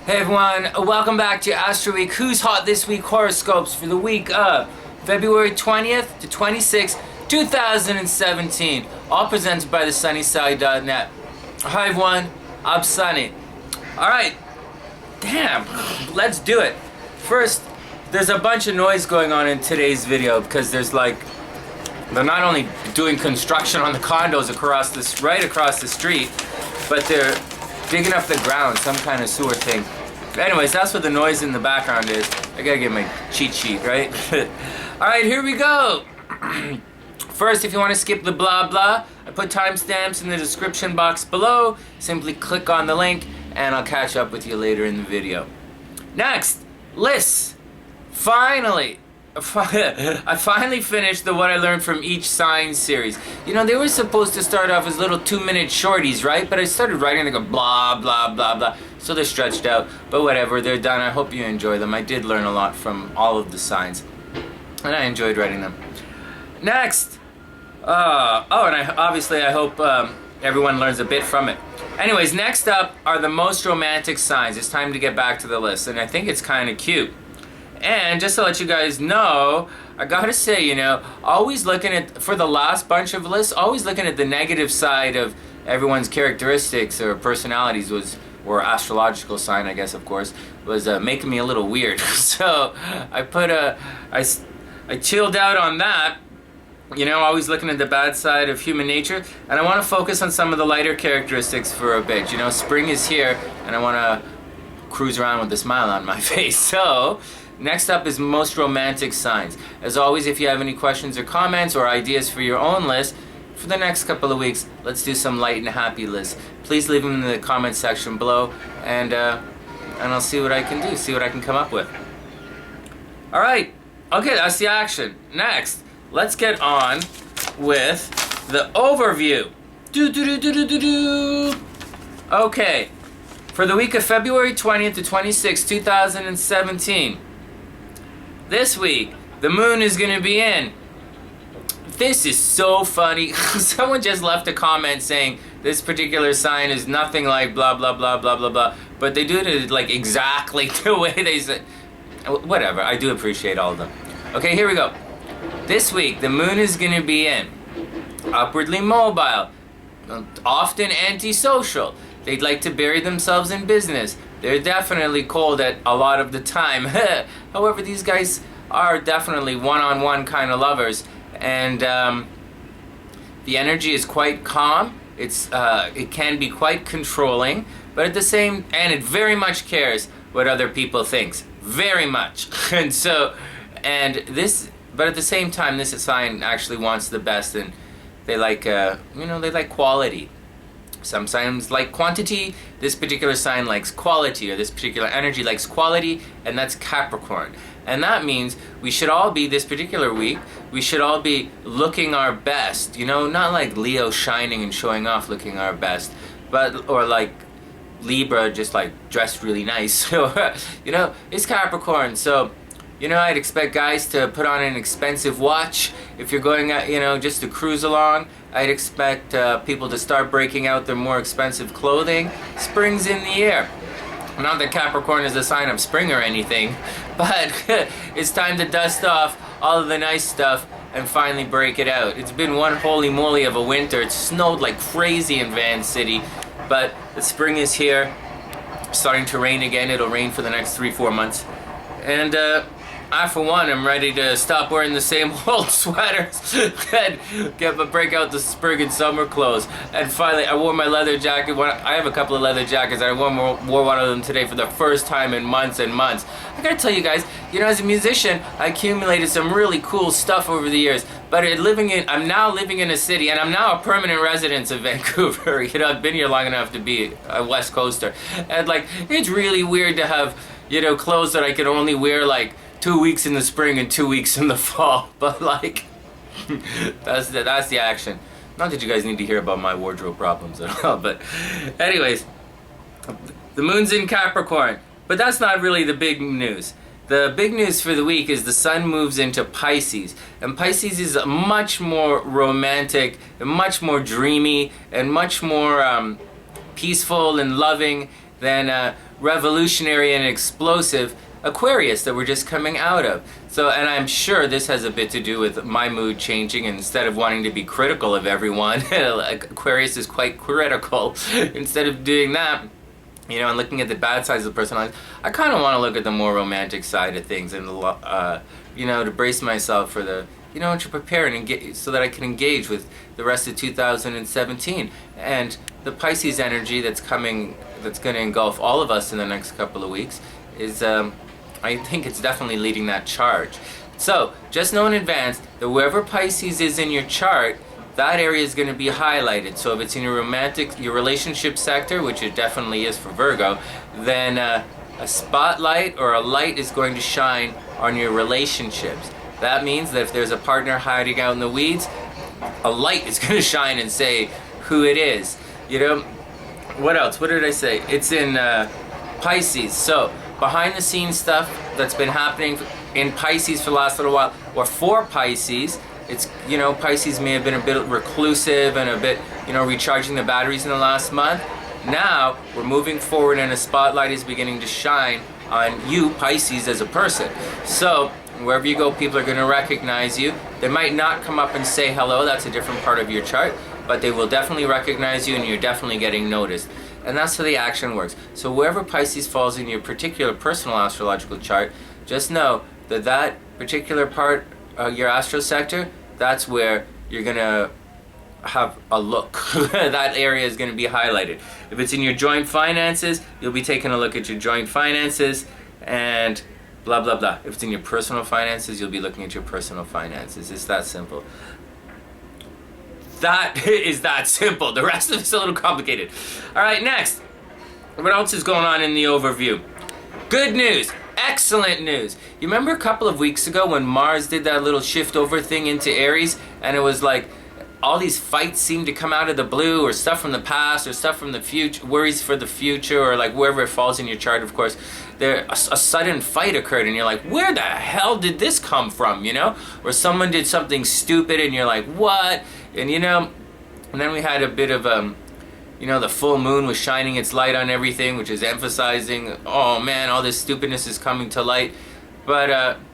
Hey everyone, welcome back to Astro Week. Who's hot this week? Horoscopes for the week of February 20th to 26th, 2017. All presented by the sunnyside.net. Hi everyone, I'm Sonny. Alright, damn, let's do it. First, there's a bunch of noise going on in today's video because they're not only doing construction on the condos right across the street, but they're digging up the ground, some kind of sewer thing. Anyways, that's what the noise in the background is. I gotta get my cheat sheet, right? Alright, here we go! First, if you want to skip the blah blah, I put timestamps in the description box below. Simply click on the link, and I'll catch up with you later in the video. Next, lists. Finally! I finally finished the What I Learned from Each Sign series. You know, they were supposed to start off as little 2-minute shorties, right? But I started writing, they go blah, blah, blah, blah. So they're stretched out. But whatever, they're done. I hope you enjoy them. I did learn a lot from all of the signs. And I enjoyed writing them. Next! and I hope everyone learns a bit from it. Anyways, next up are the most romantic signs. It's time to get back to the list. And I think it's kind of cute. And just to let you guys know, I gotta say, you know, always looking at, for the last bunch of lists, always looking at the negative side of everyone's characteristics or personalities or astrological sign, I guess, of course, was making me a little weird. So I chilled out on that, you know, always looking at the bad side of human nature, and I want to focus on some of the lighter characteristics for a bit. You know, spring is here, and I want to cruise around with a smile on my face. So next up is most romantic signs. As always, if you have any questions or comments or ideas for your own list, for the next couple of weeks, let's do some light and happy lists. Please leave them in the comment section below, and I'll see what I can do, see what I can come up with. Alright, okay, that's the action. Next, let's get on with the overview. Okay, for the week of February 20th to 26th, 2017. This week, the moon is going to be in. This is so funny. Someone just left a comment saying this particular sign is nothing like blah, blah, blah, blah, blah, blah. But they do it like exactly the way they said. Whatever, I do appreciate all of them. Okay, here we go. This week, the moon is going to be in. Upwardly mobile. Often antisocial. They'd like to bury themselves in business. They're definitely cold at a lot of the time. However, these guys are definitely one-on-one kind of lovers. And the energy is quite calm. It can be quite controlling, but at the same, and it very much cares what other people think. Very much. But at the same time, this sign actually wants the best, and they like, they like quality. Some signs like quantity, this particular sign likes quality, or this particular energy likes quality, and that's Capricorn. And that means we should all be, this particular week, we should all be looking our best, you know, not like Leo shining and showing off looking our best, or like Libra just like dressed really nice, you know, it's Capricorn. So, you know, I'd expect guys to put on an expensive watch if you're going, you know, just to cruise along. I'd expect people to start breaking out their more expensive clothing. Spring's in the air. Not that Capricorn is a sign of spring or anything, but it's time to dust off all of the nice stuff and finally break it out. It's been one holy moly of a winter. It snowed like crazy in Van City, but the spring is here. Starting to rain again. It'll rain for the next 3-4 months. And I, for one, am ready to stop wearing the same old sweaters and break out the spring and summer clothes. And finally, I wore my leather jacket. I have a couple of leather jackets, and I wore one of them today for the first time in months and months. I gotta tell you guys, you know, as a musician, I accumulated some really cool stuff over the years. But I'm now living in a city, and I'm now a permanent resident of Vancouver. You know, I've been here long enough to be a West Coaster. And, like, it's really weird to have, you know, clothes that I can only wear, like, 2 weeks in the spring and 2 weeks in the fall, but like, that's the action. Not that you guys need to hear about my wardrobe problems at all, but anyways, the moon's in Capricorn, but that's not really the big news. The big news for the week is the sun moves into Pisces, and Pisces is much more romantic, and much more dreamy, and much more peaceful and loving than revolutionary and explosive Aquarius that we're just coming out of. So, and I'm sure this has a bit to do with my mood changing. Instead of wanting to be critical of everyone, Aquarius is quite critical. Instead of doing that, you know, and looking at the bad sides of the personality, I kind of want to look at the more romantic side of things, and you know, to brace myself for the, you know, to prepare and engage, so that I can engage with the rest of 2017 and the Pisces energy that's coming, that's going to engulf all of us in the next couple of weeks. Is I think it's definitely leading that charge. So just know in advance that wherever Pisces is in your chart, that area is going to be highlighted. So if it's in your relationship sector, which it definitely is for Virgo, then a spotlight or a light is going to shine on your relationships. That means that if there's a partner hiding out in the weeds, a light is going to shine and say who it is. You know, what else? What did I say? It's in Pisces. So behind the scenes stuff that's been happening in Pisces for the last little while, or for Pisces, it's, you know, Pisces may have been a bit reclusive and a bit, you know, recharging the batteries in the last month. Now we're moving forward and a spotlight is beginning to shine on you, Pisces, as a person. So wherever you go, people are going to recognize you. They might not come up and say hello, that's a different part of your chart, but they will definitely recognize you, and you're definitely getting noticed. And that's how the action works. So wherever Pisces falls in your particular personal astrological chart, just know that that particular part of your astro sector, that's where you're going to have a look. That area is going to be highlighted. If it's in your joint finances, you'll be taking a look at your joint finances and blah, blah, blah. If it's in your personal finances, you'll be looking at your personal finances. It's that simple. That is that simple. The rest of it's a little complicated. All right, next. What else is going on in the overview? Good news. Excellent news. You remember a couple of weeks ago when Mars did that little shift over thing into Aries, and it was like all these fights seemed to come out of the blue, or stuff from the past, or stuff from the future, worries for the future, or like wherever it falls in your chart, of course. There, a sudden fight occurred, and you're like, where the hell did this come from, you know? Or someone did something stupid, and you're like, what? And you know, and then we had a bit of you know, the full moon was shining its light on everything, which is emphasizing, oh man, all this stupidness is coming to light. But I'm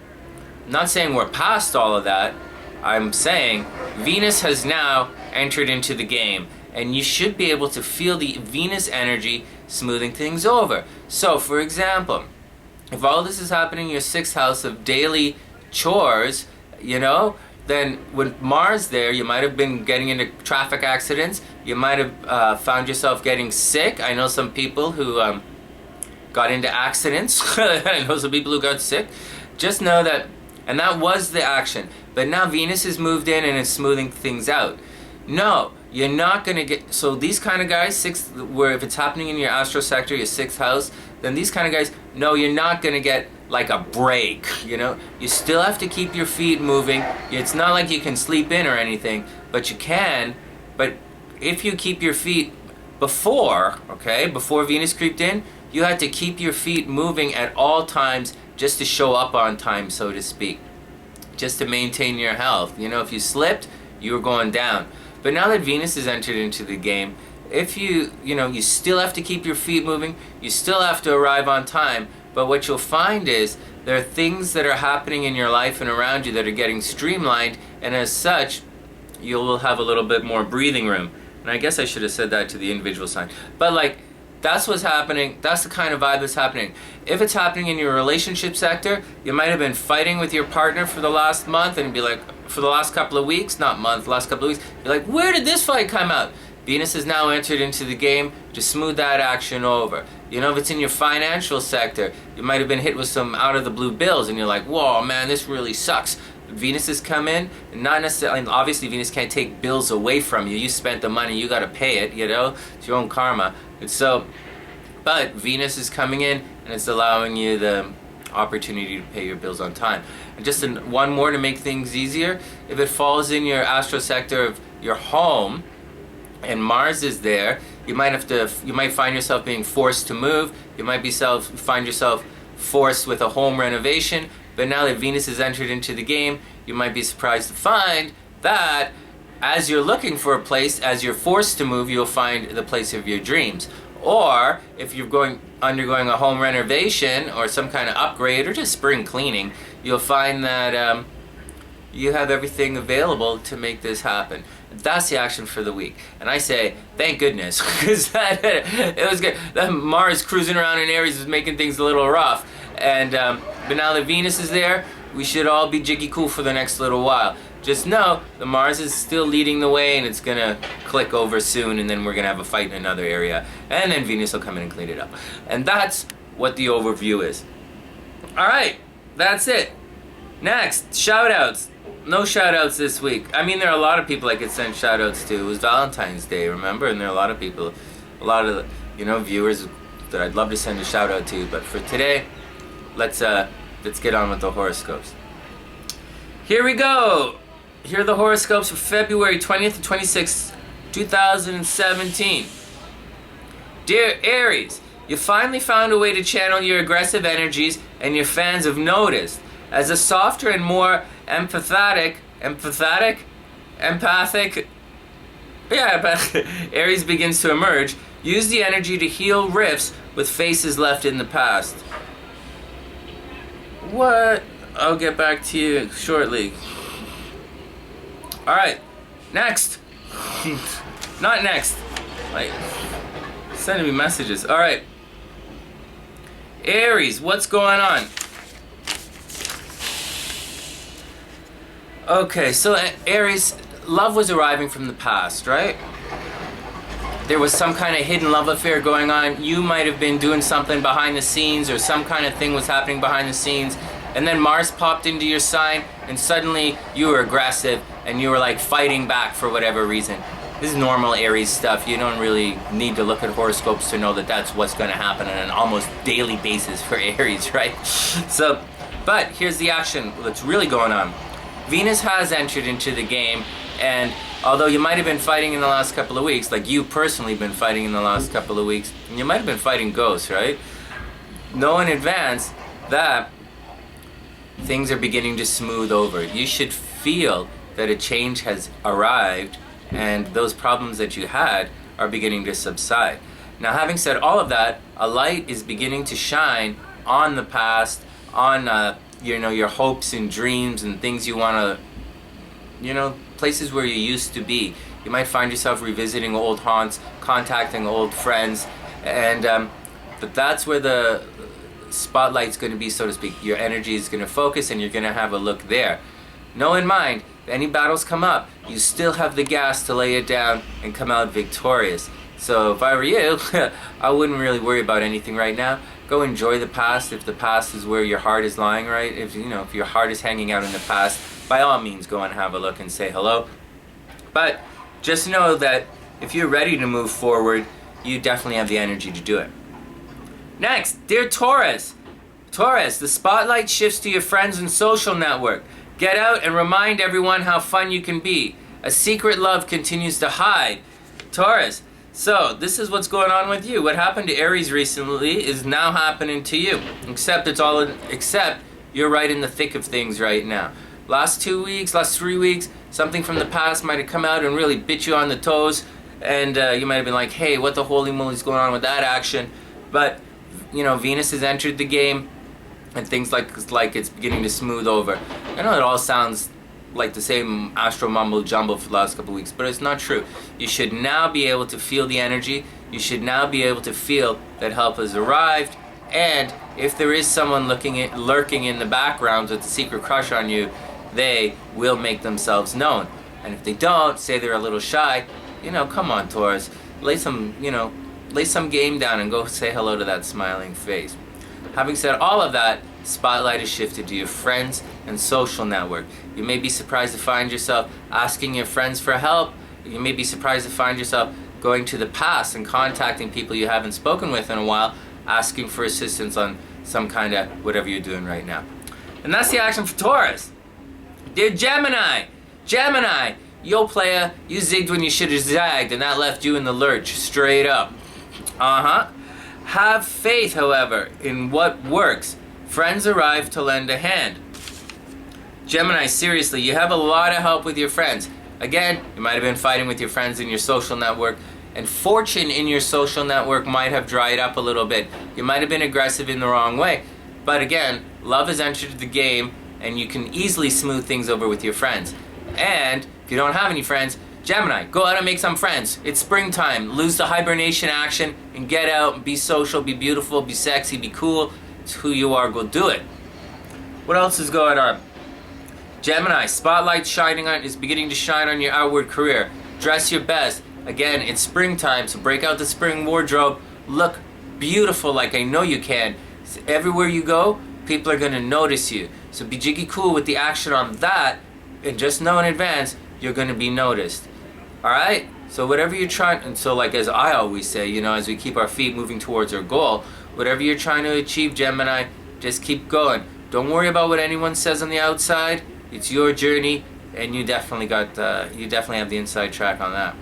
not saying we're past all of that. I'm saying Venus has now entered into the game, and you should be able to feel the Venus energy smoothing things over. So for example, if all this is happening in your 6th house of daily chores, you know, then with Mars there, you might have been getting into traffic accidents. You might have found yourself getting sick. I know some people who got into accidents. I know some people who got sick. Just know that, and that was the action. But now Venus has moved in and is smoothing things out. No, you're not going to get, so these kind of guys, where if it's happening in your astro sector, your 6th house, then these kind of guys, no, you're not going to get like a break, you know? You still have to keep your feet moving. It's not like you can sleep in or anything, but you can. But if you keep your feet before Venus creeped in, you had to keep your feet moving at all times just to show up on time, so to speak. Just to maintain your health. You know, if you slipped, you were going down. But now that Venus has entered into the game, if you know, you still have to keep your feet moving, you still have to arrive on time, but what you'll find is there are things that are happening in your life and around you that are getting streamlined, and as such, you will have a little bit more breathing room. And I guess I should have said that to the individual sign. But like, that's what's happening. That's the kind of vibe that's happening. If it's happening in your relationship sector, you might have been fighting with your partner for the last month, and be like, for the last couple of weeks, not month, last couple of weeks, you're like, where did this fight come out? Venus has now entered into the game to smooth that action over. You know, if it's in your financial sector, you might have been hit with some out of the blue bills, and you're like, whoa, man, this really sucks. Venus has come in, and not necessarily, obviously Venus can't take bills away from you. You spent the money, you got to pay it, you know, it's your own karma. And so, but Venus is coming in, and it's allowing you the opportunity to pay your bills on time. And just one more to make things easier, if it falls in your astro sector of your home, and Mars is there, you might find yourself being forced to move. You might find yourself forced with a home renovation. But now that Venus has entered into the game, you might be surprised to find that as you're looking for a place, as you're forced to move, you'll find the place of your dreams. Or if you're undergoing a home renovation or some kind of upgrade or just spring cleaning, you'll find that you have everything available to make this happen. That's the action for the week. And I say, thank goodness, because it was good. That Mars cruising around in Aries was making things a little rough. And but now that Venus is there, we should all be jiggy cool for the next little while. Just know the Mars is still leading the way, and it's gonna click over soon, and then we're gonna have a fight in another area, and then Venus will come in and clean it up. And that's what the overview is. Alright, that's it. Next, shout-outs. No shout-outs this week. I mean, there are a lot of people I could send shout-outs to. It was Valentine's Day, remember? And there are a lot of people, a lot of, viewers that I'd love to send a shout-out to. But for today, let's get on with the horoscopes. Here we go. Here are the horoscopes for February 20th to 26th, 2017. Dear Aries, you finally found a way to channel your aggressive energies, and your fans have noticed. As a softer and more empathic, Aries begins to emerge, use the energy to heal rifts with faces left in the past. What? I'll get back to you shortly. Alright, next. Not next. Like, sending me messages. Alright. Aries, what's going on? Okay, so Aries, love was arriving from the past, right? There was some kind of hidden love affair going on. You might have been doing something behind the scenes, or some kind of thing was happening behind the scenes, and then Mars popped into your sign, and suddenly you were aggressive, and you were like fighting back for whatever reason. This is normal Aries stuff. You don't really need to look at horoscopes to know that that's what's going to happen on an almost daily basis for Aries, right? So, but here's the action that's really going on. Venus has entered into the game, and although you might have been fighting in the last couple of weeks, like you personally been fighting in the last couple of weeks, and you might have been fighting ghosts, right? Know in advance that things are beginning to smooth over. You should feel that a change has arrived, and those problems that you had are beginning to subside. Now, having said all of that, a light is beginning to shine on the past, on your hopes and dreams and things you want to, places where you used to be. You might find yourself revisiting old haunts, contacting old friends, and but that's where the spotlight's going to be, so to speak. Your energy is going to focus, and you're going to have a look there. Know in mind, if any battles come up, you still have the gas to lay it down and come out victorious. So if I were you, I wouldn't really worry about anything right now. Go enjoy the past. If the past is where your heart is lying, right? If your heart is hanging out in the past, by all means go and have a look and say hello. But just know that if you're ready to move forward, you definitely have the energy to do it. Next, dear Taurus. Taurus, the spotlight shifts to your friends and social network. Get out and remind everyone how fun you can be. A secret love continues to hide. Taurus, so this is what's going on with you. What happened to Aries recently is now happening to you. Except you're right in the thick of things right now. Last 2 weeks, last 3 weeks, something from the past might have come out and really bit you on the toes, and you might have been like, hey, what the holy moly is going on with that action? But Venus has entered the game, and things like it's beginning to smooth over. I know it all sounds like the same astro mumble jumble for the last couple of weeks, but it's not true. You should now be able to feel the energy. You should now be able to feel that help has arrived, and if there is someone lurking in the background with a secret crush on you, they will make themselves known. And if they don't, say they're a little shy, come on, Taurus, lay some game down and go say hello to that smiling face. Having said all of that, spotlight is shifted to your friends and social network. You may be surprised to find yourself asking your friends for help. You may be surprised to find yourself going to the past and contacting people you haven't spoken with in a while, asking for assistance on some kind of whatever you're doing right now. And that's the action for Taurus. Dear Gemini. Gemini, yo playa, you zigged when you should have zagged, and that left you in the lurch, straight up. Have faith, however, in what works. Friends arrive to lend a hand. Gemini, seriously, you have a lot of help with your friends. Again, you might have been fighting with your friends in your social network. And fortune in your social network might have dried up a little bit. You might have been aggressive in the wrong way. But again, love has entered the game, and you can easily smooth things over with your friends. And if you don't have any friends, Gemini, go out and make some friends. It's springtime. Lose the hibernation action and get out and be social, be beautiful, be sexy, be cool. It's who you are. Go do it. What else is going on? Gemini, spotlight is beginning to shine on your outward career. Dress your best. Again, it's springtime, so break out the spring wardrobe. Look beautiful like I know you can. Everywhere you go, people are going to notice you. So be jiggy cool with the action on that, and just know in advance, you're going to be noticed. Alright? So whatever you're trying, and so like as I always say, you know, as we keep our feet moving towards our goal, whatever you're trying to achieve, Gemini, just keep going. Don't worry about what anyone says on the outside. It's your journey, and you definitely have the inside track on that.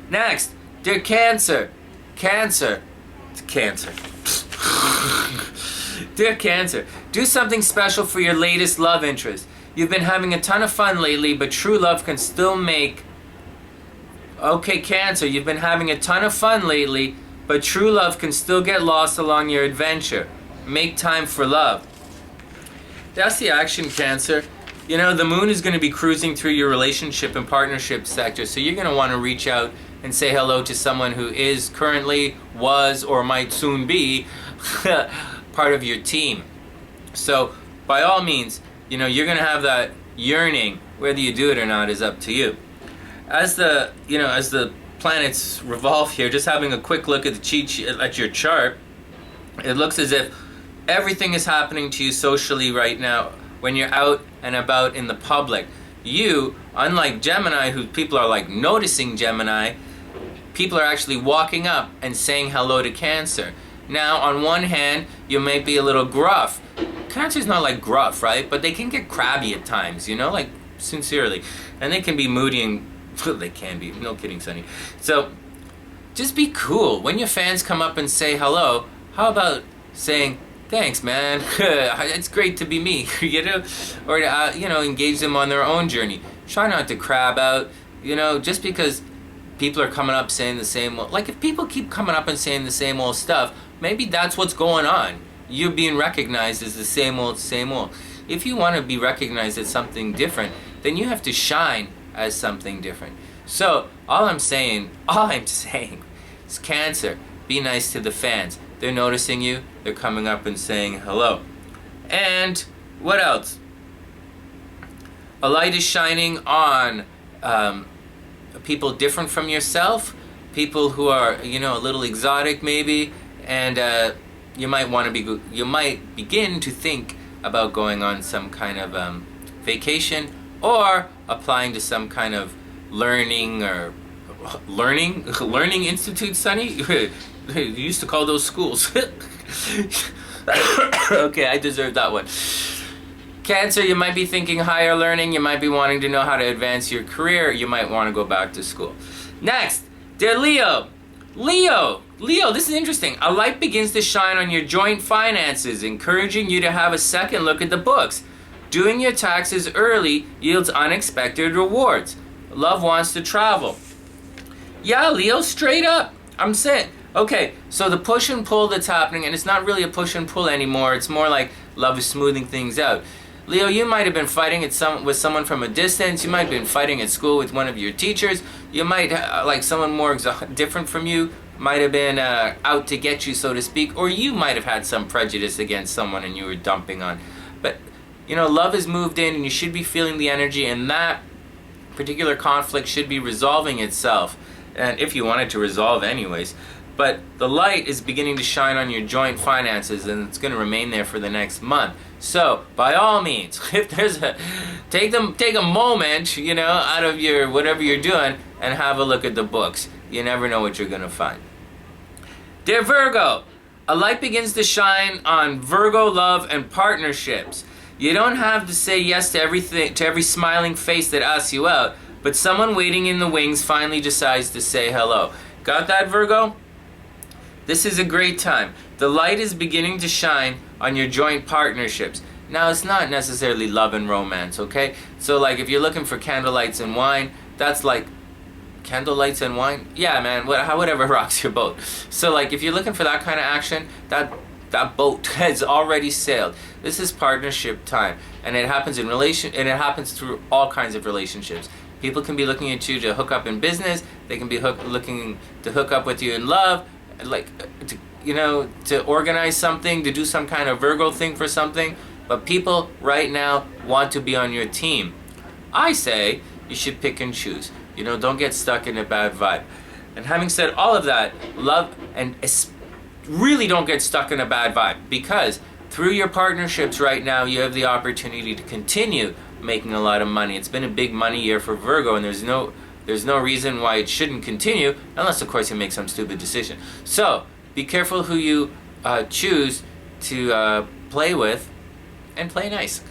Next, dear Cancer. Cancer. It's Cancer. Dear Cancer, do something special for your latest love interest. You've been having a ton of fun lately, but true love can still make... Okay, Cancer, you've been having a ton of fun lately, but true love can still get lost along your adventure. Make time for love. That's the action, Cancer. You know, the moon is going to be cruising through your relationship and partnership sector, so you're going to want to reach out and say hello to someone who is currently, was, or might soon be part of your team. So, by all means, you know, you're going to have that yearning. Whether you do it or not is up to you. As the planets revolve here, just having a quick look at the cheat sheet, at your chart, it looks as if everything is happening to you socially right now when you're out and about in the public. You, unlike Gemini, who people are like noticing Gemini, people are actually walking up and saying hello to Cancer. Now, on one hand, you may be a little gruff. Cancer's not like gruff, right? But they can get crabby at times, you know, like sincerely. And they can be moody and they can be. No kidding, Sonny. So, just be cool. When your fans come up and say hello, how about saying, thanks, man. It's great to be me, you know? Or, you know, engage them on their own journey. Try not to crab out, you know, just because people are coming up saying the same, like if people keep coming up and saying the same old stuff, maybe that's what's going on. You're being recognized as the same old, same old. If you want to be recognized as something different, then you have to shine as something different. So, all I'm saying is Cancer, be nice to the fans. They're noticing you, they're coming up and saying hello. And what else? A light is shining on people different from yourself, people who are, you know, a little exotic maybe, and you might begin to think about going on some kind of vacation or applying to some kind of learning institute, Sonny. You used to call those schools. Okay, I deserve that one. Cancer, you might be thinking higher learning. You might be wanting to know how to advance your career. You might want to go back to school. Next, dear Leo. Leo, this is interesting. A light begins to shine on your joint finances, encouraging you to have a second look at the books. Doing your taxes early yields unexpected rewards. Love wants to travel. Yeah, Leo, straight up. I'm saying, okay, so the push and pull that's happening, and it's not really a push and pull anymore. It's more like love is smoothing things out. Leo, you might have been fighting with someone from a distance. You might have been fighting at school with one of your teachers. You might, like someone more different from you, might have been out to get you, so to speak. Or you might have had some prejudice against someone and you were dumping on. But, you know, love has moved in and you should be feeling the energy, and that particular conflict should be resolving itself. And if you want it to resolve anyways. But the light is beginning to shine on your joint finances, and it's going to remain there for the next month. So, by all means, if there's take a moment, you know, out of your whatever you're doing and have a look at the books. You never know what you're going to find. Dear Virgo, a light begins to shine on Virgo love and partnerships. You don't have to say yes to everything, to every smiling face that asks you out, but someone waiting in the wings finally decides to say hello. Got that, Virgo? This is a great time. The light is beginning to shine on your joint partnerships. Now, it's not necessarily love and romance, okay? So, like, if you're looking for candlelights and wine, that's like candle lights and wine. Yeah, man, whatever rocks your boat. So like, if you're looking for that kind of action, that boat has already sailed. This is partnership time, and it happens and it happens through all kinds of relationships. People can be looking at you to hook up in business. They can be looking to hook up with you in love, like to organize something, to do some kind of Virgo thing for something. But people right now want to be on your team. I say you should pick and choose. Don't get stuck in a bad vibe. And having said all of that, love and really don't get stuck in a bad vibe, because through your partnerships right now, you have the opportunity to continue making a lot of money. It's been a big money year for Virgo, and there's no reason why it shouldn't continue, unless of course you make some stupid decision. So be careful who you choose to play with, and play nice.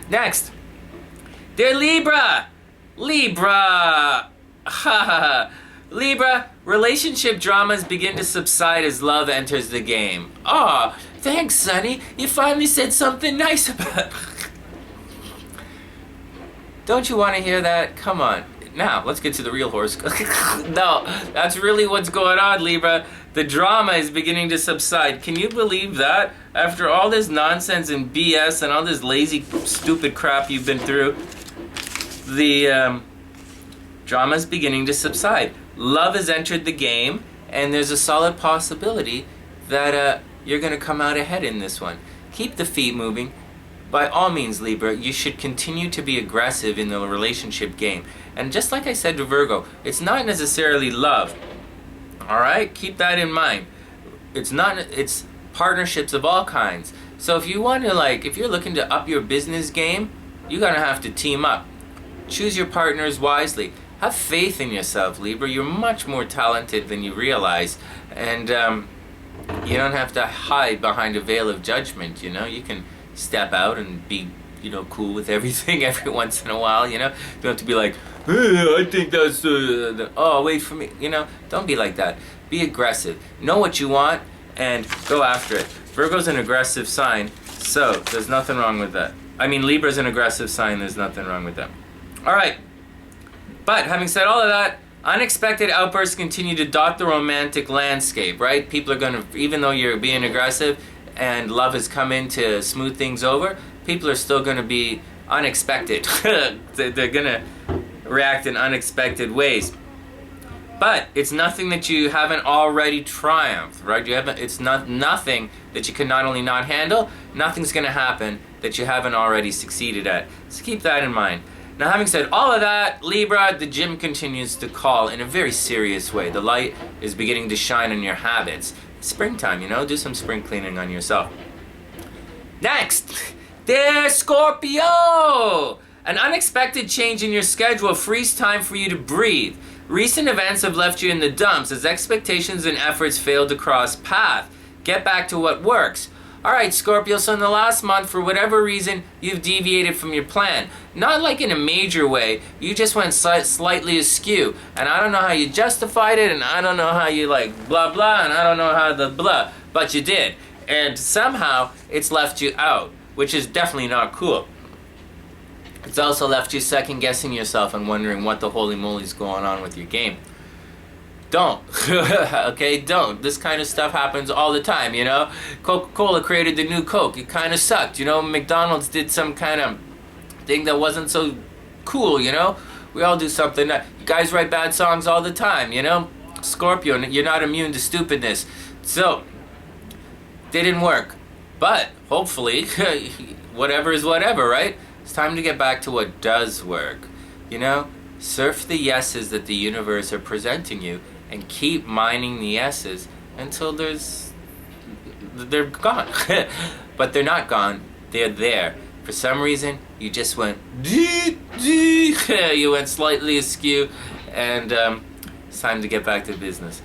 Next, dear Libra. Libra, relationship dramas begin to subside as love enters the game. Aw, thanks, Sonny. You finally said something nice about. Don't you want to hear that? Come on. Now, let's get to the real horoscope. No, that's really what's going on, Libra. The drama is beginning to subside. Can you believe that? After all this nonsense and BS and all this lazy, stupid crap you've been through, the drama is beginning to subside. Love has entered the game, and there's a solid possibility that you're going to come out ahead in this one. Keep the feet moving. By all means, Libra, you should continue to be aggressive in the relationship game. And just like I said to Virgo, it's not necessarily love. Alright? Keep that in mind. It's partnerships of all kinds. So if you want to, if you're looking to up your business game, you're going to have to team up. Choose your partners wisely. Have faith in yourself, Libra. You're much more talented than you realize. And you don't have to hide behind a veil of judgment, You can step out and be, cool with everything every once in a while, You don't have to be like, hey, I think that's, oh, wait for me. Don't be like that. Be aggressive. Know what you want and go after it. Virgo's an aggressive sign, so there's nothing wrong with that. I mean, Libra's an aggressive sign, there's nothing wrong with that. All right, but having said all of that, unexpected outbursts continue to dot the romantic landscape, right? People are going to, even though you're being aggressive and love has come in to smooth things over, people are still going to be unexpected. They're going to react in unexpected ways. But it's nothing that you haven't already triumphed, right? It's nothing that you can not only not handle, nothing's going to happen that you haven't already succeeded at. So keep that in mind. Now, having said all of that, Libra, the gym continues to call in a very serious way. The light is beginning to shine on your habits. Springtime, do some spring cleaning on yourself. Next, there's Scorpio! An unexpected change in your schedule frees time for you to breathe. Recent events have left you in the dumps as expectations and efforts failed to cross path. Get back to what works. Alright, Scorpio, so in the last month, for whatever reason, you've deviated from your plan. Not like in a major way, you just went slightly askew. And I don't know how you justified it, and I don't know how you blah blah, and I don't know how the blah, but you did. And somehow, it's left you out, which is definitely not cool. It's also left you second guessing yourself and wondering what the holy moly's going on with your game. Don't. Okay, don't. This kind of stuff happens all the time, Coca-Cola created the new Coke. It kind of sucked, McDonald's did some kind of thing that wasn't so cool, We all do something. Guys write bad songs all the time, Scorpio, you're not immune to stupidness. So, they didn't work. But, hopefully, whatever is whatever, right? It's time to get back to what does work, Surf the yeses that the universe are presenting you and keep mining the yeses until they're gone. But they're not gone, they're there. For some reason, you just went, you went slightly askew, and it's time to get back to business.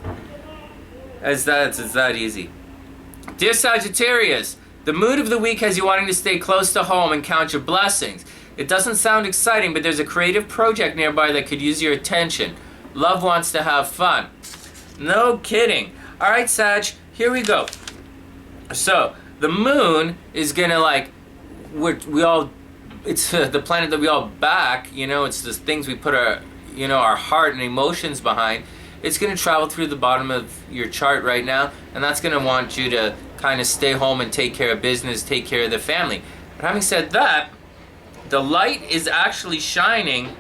It's that easy. Dear Sagittarius, the mood of the week has you wanting to stay close to home and count your blessings. It doesn't sound exciting, but there's a creative project nearby that could use your attention. Love wants to have fun. No kidding. All right, Sag, here we go. So, the moon is gonna it's the planet that we all back, it's the things we put our, our heart and emotions behind, it's going to travel through the bottom of your chart right now, and that's going to want you to kind of stay home and take care of business, take care of the family. But having said that, the light is actually shining.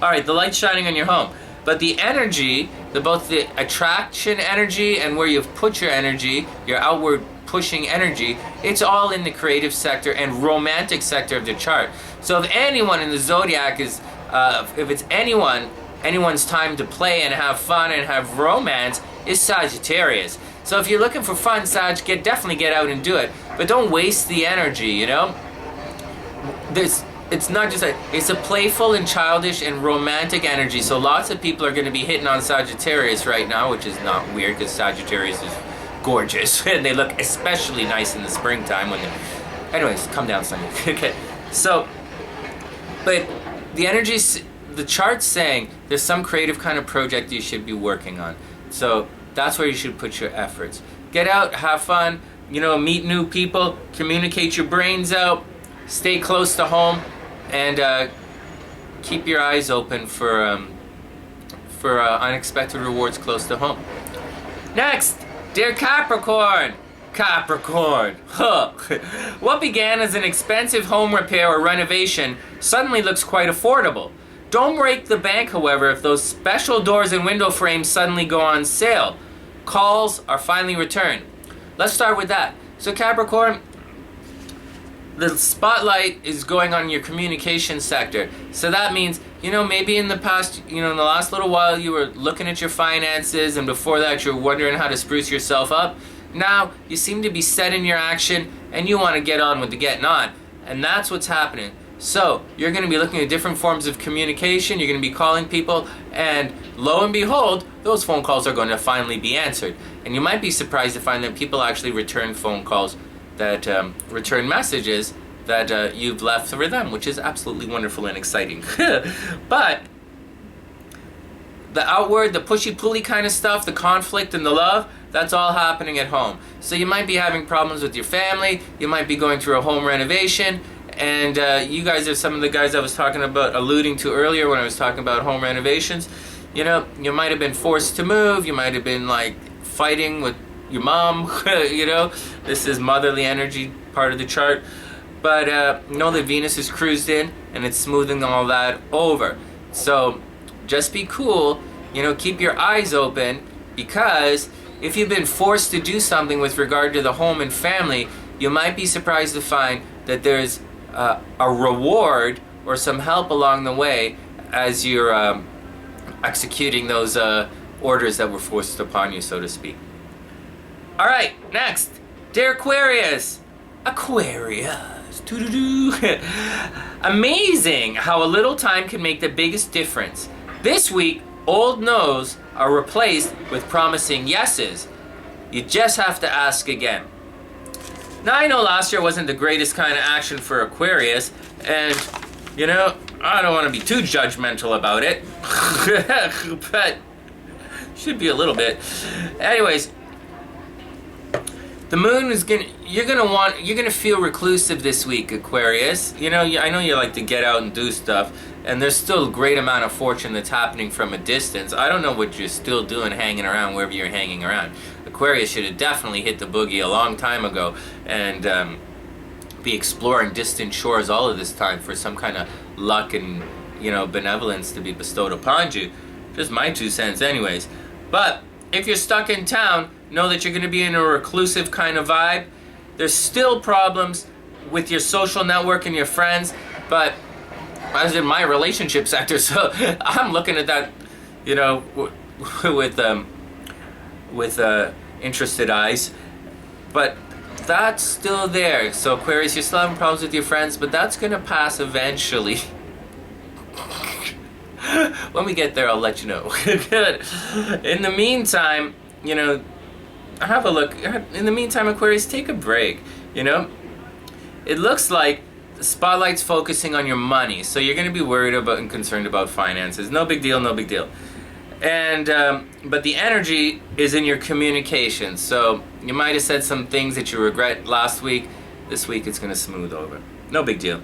All right, the light's shining on your home, but the energy, both the attraction energy and where you've put your energy, your outward pushing energy, it's all in the creative sector and romantic sector of the chart. So if anyone in the zodiac is, if it's anyone's time to play and have fun and have romance, is Sagittarius. So if you're looking for fun, Sag, definitely get out and do it. But don't waste the energy, It's not just it's a playful and childish and romantic energy. So lots of people are going to be hitting on Sagittarius right now, which is not weird because Sagittarius is gorgeous. And they look especially nice in the springtime when they're... Anyways, come down, Sonny. Okay, so... But the energy's... The chart's saying there's some creative kind of project you should be working on. So that's where you should put your efforts. Get out, have fun, meet new people, communicate your brains out, stay close to home, and keep your eyes open for unexpected rewards close to home. Next, dear Capricorn. Capricorn. What began as an expensive home repair or renovation suddenly looks quite affordable. Don't break the bank, however, if those special doors and window frames suddenly go on sale. Calls are finally returned. Let's start with that. So Capricorn, the spotlight is going on your communication sector. So that means, maybe in the past, in the last little while you were looking at your finances, and before that you're wondering how to spruce yourself up. Now you seem to be set in your action and you want to get on with the getting on. And that's what's happening. So you're going to be looking at different forms of communication. You're going to be calling people, and lo and behold, those phone calls are going to finally be answered. And you might be surprised to find that people actually return phone calls, that return messages that you've left for them, which is absolutely wonderful and exciting. But the outward, the pushy-pulley kind of stuff, the conflict and the love, that's all happening at home. So you might be having problems with your family. You might be going through a home renovation. And you guys are some of the guys I was talking about, alluding to earlier when I was talking about home renovations. You might have been forced to move. You might have been fighting with your mom. This is motherly energy part of the chart. But know that Venus is cruised in and it's smoothing all that over. So just be cool. Keep your eyes open, because if you've been forced to do something with regard to the home and family, you might be surprised to find that there's a reward or some help along the way as you're executing those orders that were forced upon you, so to speak. All right, next, dear Aquarius. Aquarius. Doo-doo-doo. Amazing how a little time can make the biggest difference. This week, old no's are replaced with promising yeses. You just have to ask again. Now, I know last year wasn't the greatest kind of action for Aquarius, and, I don't want to be too judgmental about it, but should be a little bit. Anyways, the moon is you're gonna feel reclusive this week, Aquarius. I know you like to get out and do stuff, and there's still a great amount of fortune that's happening from a distance. I don't know what you're still doing hanging around wherever you're hanging around. Aquarius should have definitely hit the boogie a long time ago and be exploring distant shores all of this time for some kind of luck and benevolence to be bestowed upon you. Just my 2 cents anyways. But if you're stuck in town, know that you're going to be in a reclusive kind of vibe. There's still problems with your social network and your friends, but as in my relationship sector, so I'm looking at that with interested eyes, but that's still there. So Aquarius, you're still having problems with your friends, but that's gonna pass eventually. When we get there, I'll let you know. In the meantime, have a look. In the meantime, Aquarius, take a break. It looks like the spotlight's focusing on your money, so you're gonna be worried about and concerned about finances. No big deal, no big deal. And but the energy is in your communication, so you might have said some things that you regret last week. This week it's going to smooth over. No big deal.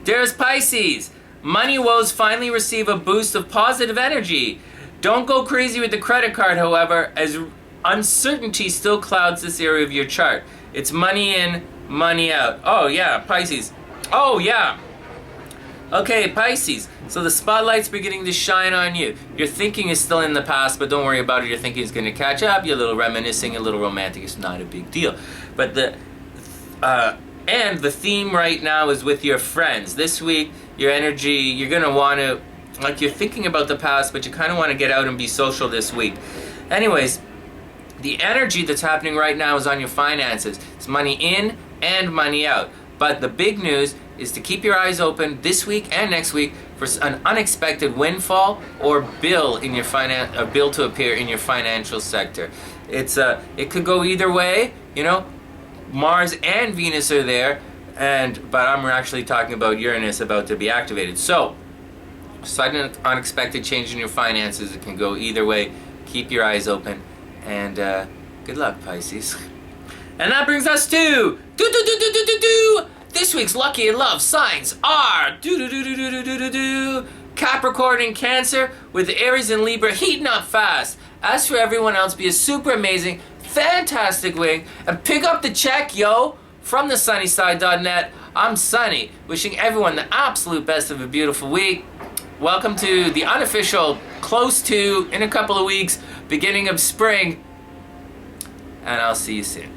There's Pisces. Money woes finally receive a boost of positive energy. Don't go crazy with the credit card, however, as uncertainty still clouds this area of your chart. It's money in, money out. Oh yeah, Pisces. Oh yeah. Okay, Pisces. So the spotlight's beginning to shine on you. Your thinking is still in the past, but don't worry about it. Your thinking is going to catch up. You're a little reminiscing, a little romantic. It's not a big deal. But and the theme right now is with your friends. This week, your energy, you're going to want to, like, you're thinking about the past, but you kind of want to get out and be social this week. Anyways, the energy that's happening right now is on your finances. It's money in and money out. But the big news is to keep your eyes open this week and next week for an unexpected windfall or bill in your a bill to appear in your financial sector. It could go either way, you know. Mars and Venus are there, but I'm actually talking about Uranus about to be activated. So, sudden unexpected change in your finances. It can go either way. Keep your eyes open, and good luck, Pisces. And that brings us to this week's lucky and love signs are Capricorn and Cancer, with Aries and Libra heating up fast. As for everyone else, be a super amazing, fantastic week and pick up the check, yo, from thesunnyside.net. I'm Sonny, wishing everyone the absolute best of a beautiful week. Welcome to the unofficial, close to, in a couple of weeks, beginning of spring, and I'll see you soon.